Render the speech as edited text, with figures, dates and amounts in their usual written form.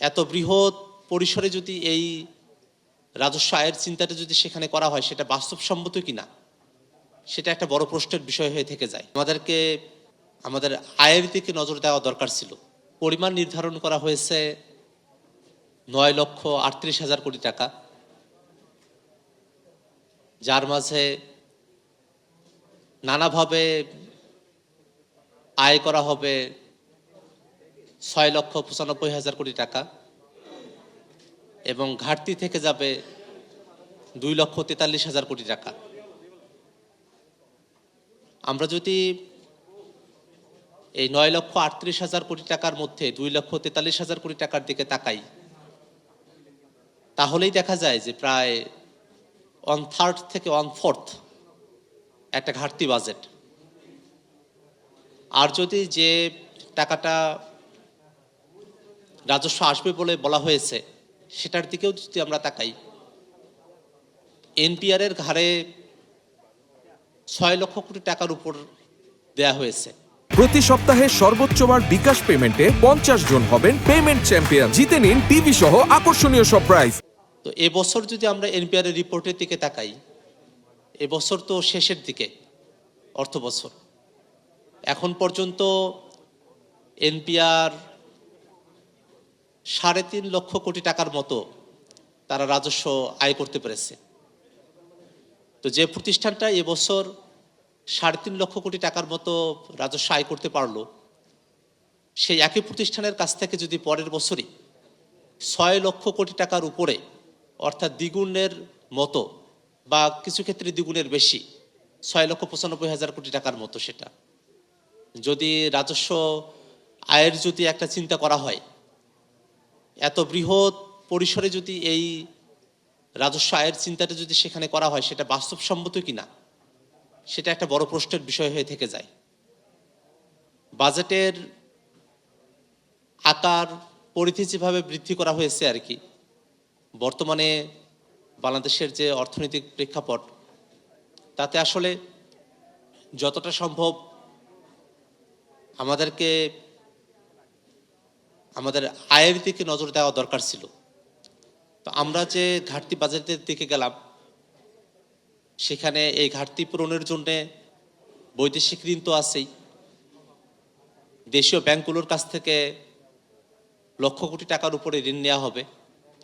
এত বৃহৎ পরিসরে যদি এই রাজস্ব আয়ের চিন্তাটা যদি সেখানে করা হয় সেটা বাস্তবসম্মত কিনা সেটা একটা বড় প্রশ্নের বিষয় হয়ে থেকে যায়। আমাদেরকে আমাদের আয়ের দিকে নজর দেওয়া দরকার ছিল। পরিমাণ নির্ধারণ করা হয়েছে 9,38,000 কোটি টাকা, যার মাঝে নানাভাবে আয় করা হবে 6,95,000 কোটি টাকা এবং ঘাটতি থেকে যাবে 2,43,000 কোটি টাকা। আমরা যদি এই 9,38,000 কোটি টাকার মধ্যে 2,43,000 কোটি টাকার দিকে তাকাই, তাহলেই দেখা যায় যে প্রায় 1/3 থেকে 1/4 একটা ঘাটতি বাজেট। আর যদি যে টাকাটা রাজস্ব আসবে বলে বলা হয়েছে সেটার দিকেও যদি আমরা তাকাই, এনপিআর এর ঘাড়ে 6 লক্ষ কোটি টাকার উপর দেয়া হয়েছে। প্রতি সপ্তাহে সর্বোচ্চ বার বিকাশ পেমেন্টে 50 জন হবেন পেমেন্ট চ্যাম্পিয়ন। জিতে নিন টিভি সহ আকর্ষণীয় সব প্রাইজ। তো এবছর যদি আমরা এনপিআর এর রিপোর্টের দিকে তাকাই, এবছর তো শেষের দিকে অর্থ বছর, এখন পর্যন্ত এনপিআর 3.5 লক্ষ কোটি টাকার মতো তারা রাজস্ব আয় করতে পেরেছে। তো যে প্রতিষ্ঠানটা এবছর 3.5 লক্ষ কোটি টাকার মতো রাজস্ব আয় করতে পারলো, সেই একই প্রতিষ্ঠানের কাছ থেকে যদি পরের বছরই 6 লক্ষ কোটি টাকার উপরে, অর্থাৎ দ্বিগুণের মতো বা কিছু ক্ষেত্রে দ্বিগুণের বেশি, 6,95,000 কোটি টাকার মতো, সেটা যদি রাজস্ব আয়ের যদি একটা চিন্তা করা হয়, এত বৃহৎ পরিসরে যদি এই রাজস্ব আয়ের চিন্তাটা যদি সেখানে করা হয় সেটা বাস্তবসম্মত কিনা সেটা একটা বড় প্রশ্নের বিষয় হয়ে থেকে যায়। বাজেটের আকার পরিধি যেভাবে বৃদ্ধি করা হয়েছে আর কি, বর্তমানে বাংলাদেশের যে অর্থনৈতিক প্রেক্ষাপট, তাতে আসলে যতটা সম্ভব আমাদেরকে আমাদের আয়ের দিকে নজর দেওয়া দরকার ছিল। তো আমরা যে ঘাটতি বাজেটের দিকে গেলাম, সেখানে এই ঘাটতি পূরণের জন্য বৈদেশিক ঋণ তো আছেই, দেশীয় ব্যাংকগুলোর কাছ থেকে লক্ষ কোটি টাকার উপরে ঋণ নেওয়া হবে।